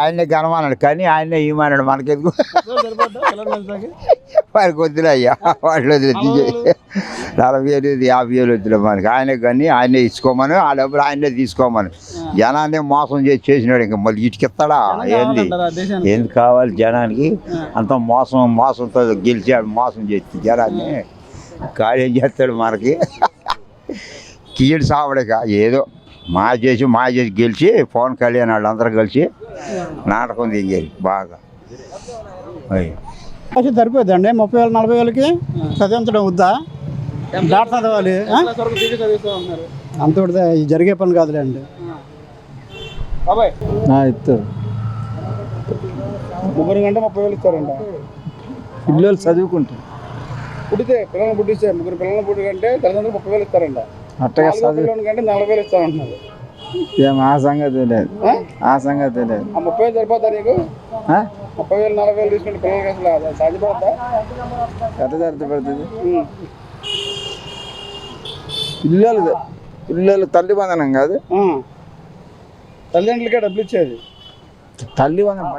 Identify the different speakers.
Speaker 1: ఆయనే కనమన్నాడు కానీ ఆయనే ఇవ్వమన్నాడు మనకెందుకు వారికి వద్దులే అయ్యా వాళ్ళు వదిలే 40,000 50,000 వద్దులే మనకి ఆయనే కానీ ఆయనే ఇచ్చుకోమని ఆ డబ్బులు ఆయనే తీసుకోమని జనాన్ని మోసం చేసినాడు ఇంకా మళ్ళీ ఇటుకిస్తాడా ఏంది ఎందుకు కావాలి జనానికి అంత మోసంతో గెలిచాడు మోసం చేసి జనాన్ని కార్యం చేస్తాడు మనకి కీడు సావడక ఏదో మా చేసి గెలిచి పవన్ కళ్యాణ్ వాళ్ళందరూ కలిసి నాటకం దిగారు బాగా
Speaker 2: సరిపోద్దండి 30,000 40,000కి చదివించడం వద్దా డాక్టర్ చదవాలి అంత జరిగే పని కాదులే అండి
Speaker 3: ఇస్తారు
Speaker 2: 30,000 ఇస్తారండి
Speaker 3: పిల్లలు చదువుకుంటారు
Speaker 2: పిల్లల్ని పుట్టిస్తే 3 పిల్లల్ని పుట్టికంటే తల్లిదండ్రులు 30,000 ఇస్తారండి
Speaker 3: అట్టగా
Speaker 2: కంటే 40,000 ఇస్తారంటున్నారు
Speaker 3: ఆ సంగతి లేదు ఆ సంగతి లేదు
Speaker 2: 30,000 సరిపోతా నీకు 30,000 40,000 తీసుకుంటే పిల్లలకి అసలు సాధ్యపడతా
Speaker 3: ఎట్లా సాధ్యపడుతుంది పిల్లలు తల్లి బంధనం కాదు
Speaker 2: తల్లిదండ్రులకే డబ్బులు ఇచ్చేది
Speaker 3: తల్లి బంధనం